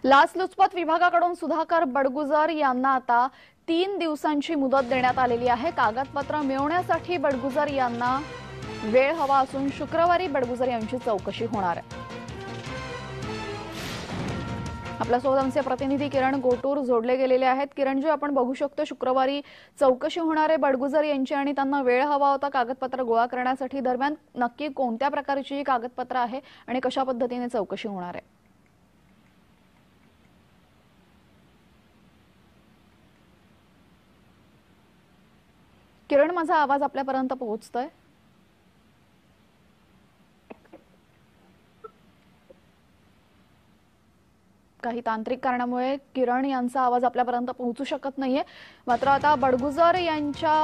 लाचलुचपत विभागाकडून सुधाकर बडगुजर यांना आता 3 दिवसांची मुदत देण्यात आलेली आहे। कागदपत्र मिळवण्यासाठी बडगुजर यांना वेळ हवा असून शुक्रवारी बडगुजर यांची चौकशी होणार आहे। आपल्यासोबत आमचे प्रतिनिधी किरण गोटूर जोडले गेलेले आहेत। किरण जी, आपण बघू शकतो शुक्रवारी चौकशी होणार आहे बडगुजर यांची आणि त्यांना वेळ हवा होता कागदपत्र गोळा करण्यासाठी। दरम्यान नक्की कोणत्या प्रकारची कागदपत्र आहे आणि कशा पद्धतीने चौकशी होणार आहे? किरण, माझा आवाज आपल्यापर्यंत पोहोचतोय? काही तांत्रिक कारणामुळे किरण यांचा आवाज आपल्यापर्यंत पोहोचू शकत नाहीये। मात्र आता बडगुजर यांच्या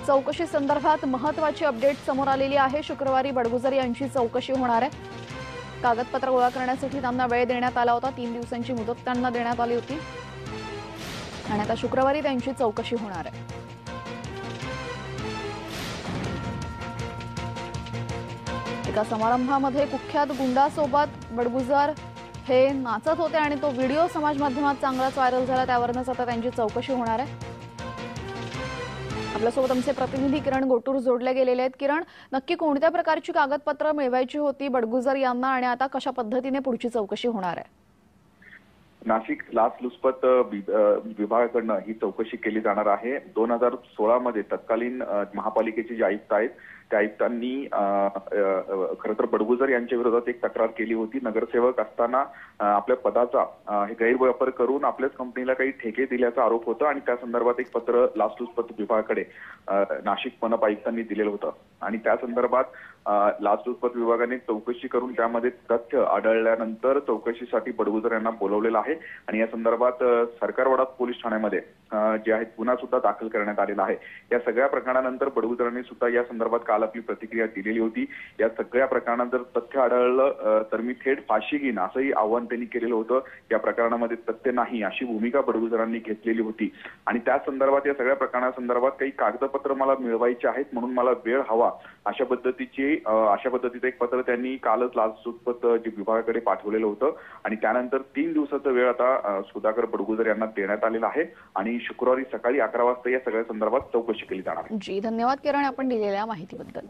चौकशी संदर्भात महत्त्वाची अपडेट समोर आलेली आहे। शुक्रवारी बडगुजर यांची चौकशी होणार आहे। कागदपत्र गोळा करण्यासाठी त्यांना वेळ देण्यात आला होता। 3 दिवसांची मुदत त्यांना देण्यात आली होती आणि आता शुक्रवारी त्यांची चौकशी होणार आहे। एका समारंभामध्ये कुख्यात गुंडासोबत बडगुजर हे नाचत होते आणि तो व्हिडिओ समाज माध्यमात चांगलाच व्हायरल झाला। त्यावरूनच आता त्यांची चौकशी होणार आहे। आपल्यासोबत आमचे प्रतिनिधी किरण गोटूर जोडले गेलेले आहेत। किरण, नक्की कोणत्या प्रकारची कागदपत्र मिळवायची होती बडगुजर यांना आणि आता कशा पद्धतीने पुढची चौकशी होणार आहे? नाशिक लाचलुचपत विभागाकडून ही चौकशी केली जाणार आहे। 2016 मध्ये तत्कालीन महापालिकेचे जे आयुक्त आहेत त्या आयुक्तांनी खरं तर बडगुजर यांच्या विरोधात एक तक्रार केली होती। नगरसेवक असताना आपल्या पदाचा गैरवापर करून आपल्याच कंपनीला काही ठेके दिल्याचा आरोप होता आणि त्या संदर्भात एक पत्र लाचलुचपत विभागाकडे नाशिक मनपा आयुक्तांनी दिलेलं होतं आणि त्या संदर्भात लाचलुचपत विभागाने चौकशी करून त्यामध्ये तथ्य आढळल्यानंतर चौकशीसाठी बडगुजर यांना बोलवलेलं आहे आणि या संदर्भात सरकारवाडा पोलीस ठाण्यामध्ये जे आहे गुन्हा सुद्धा दाखल करण्यात आलेला आहे। या सगळ्या प्रकरणानंतर बडगुजरांनी सुद्धा या संदर्भात काल आपली प्रतिक्रिया दिलेली होती। या सगळ्या प्रकरणात जर तथ्य आढळलं तर मी थेट फाशी घेईन असंही आव्हान त्यांनी केलेलं होतं। या प्रकरणामध्ये तथ्य नाही अशी भूमिका बडगुजरांनी घेतलेली होती आणि त्या संदर्भात या सगळ्या प्रकरणासंदर्भात काही कागदपत्र मला मिळवायचे आहेत म्हणून मला वेळ हवा अशा पद्धतीचं एक पत्र त्यांनी कालच लाचलुचपत विभागाकडे पाठवलेलं होतं आणि त्यानंतर 3 दिवसाचा वेळ आता सुधाकर बडगुजर यांना देण्यात आलेला आहे आणि शुक्रवारी सकाळी 11 वाजता या सगळ्या संदर्भात चौकशी केली जाणार आहे। जी, धन्यवाद किरण, आपण दिलेल्या माहितीबद्दल।